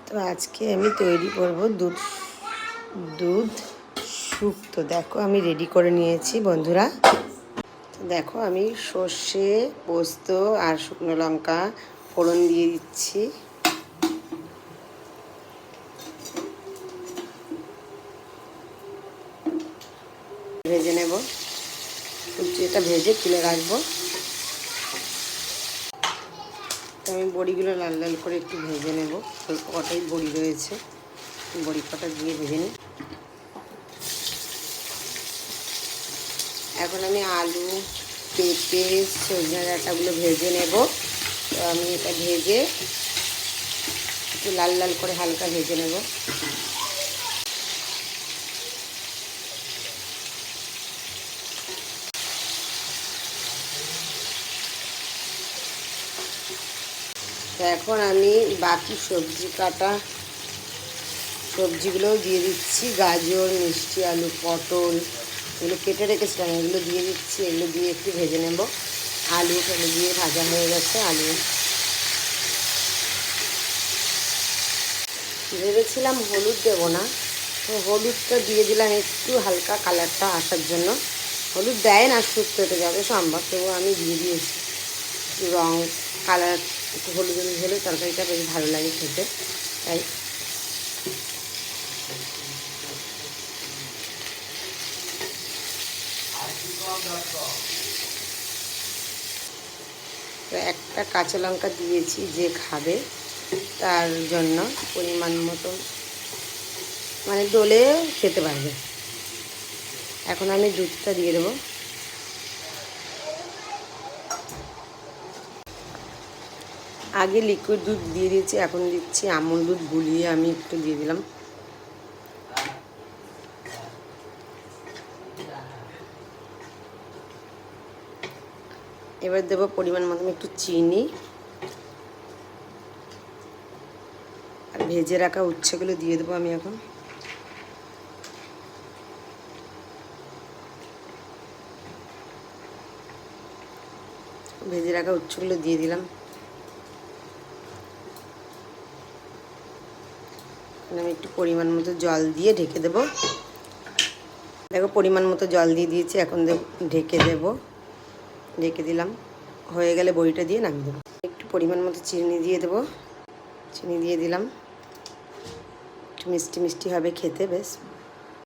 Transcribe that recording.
তো আজকে আমি তৈরি করব দুধ শুক্তো। দেখো আমি রেডি করে নিয়েছি বন্ধুরা। তো দেখো আমি সর্ষে, পোস্ত আর শুকনো লঙ্কা ফোড়ন দিয়ে দিচ্ছি। ভেজে নেব, এটা ভেজে তুলে রাখবো। আমি বড়িগুলো লাল লাল করে একটু ভেজে নেব। অল্প কটাই বড়ি রয়েছে, বড়ি কটা দিয়ে ভেজে নিই। এখন আমি আলু, পেঁপে, সজনে ডাঁটাগুলো ভেজে নেব। তো আমি এটা ভেজে একটু লাল লাল করে হালকা ভেজে নেব। তো এখন আমি বাকি সবজিগুলোও দিয়ে দিচ্ছি। গাজর, মিষ্টি আলু, পটল এগুলো কেটে রেখেছিলাম, এগুলো দিয়ে দিচ্ছি। এগুলো দিয়ে একটু ভেজে নেব। আলু ফেলে দিয়ে ভাজা হয়ে গেছে। আলু ভেবেছিলাম হলুদ দেবো না, তো হলুদটা দিয়ে দিলাম একটু হালকা কালারটা আসার জন্য। হলুদ দেয় না, শুক্তোতে যাবে সম্ভব, তবু আমি দিয়ে দিয়েছি রং কালার। একটু হলুদ হলুদ হলে তরকারিটা বেশ ভালো লাগে খেতে, তাই। তো একটা কাঁচা লঙ্কা দিয়েছি, যে খাবে তার জন্য পরিমাণ মতো, মানে ডলে খেতে পারবে। এখন আমি দুধটা দিয়ে দেবো। আগে লিকুইড দুধ দিয়ে দিয়েছি, এখন দিচ্ছি আমুল দুধ গুলিয়ে আমি একটু দিয়ে দিলাম। এবার দেবো পরিমাণ মতো একটু চিনি, আর ভেজে রাখা উচ্ছেগুলো দিয়ে দেবো আমি এখন। ভেজে রাখা উচ্ছেগুলো দিয়ে দিলাম। আমি একটু পরিমাণ মতো জল দিয়ে ঢেকে দেবো। দেখো পরিমাণ মতো জল দিয়ে দিয়েছি, এখন ঢেকে দেবো। ঢেকে দিলাম, হয়ে গেলে বড়িটা দিয়ে নামিয়ে দেবো। একটু পরিমাণ মতো চিনি দিয়ে দেবো। চিনি দিয়ে দিলাম, একটু মিষ্টি মিষ্টি হবে খেতে, বেশ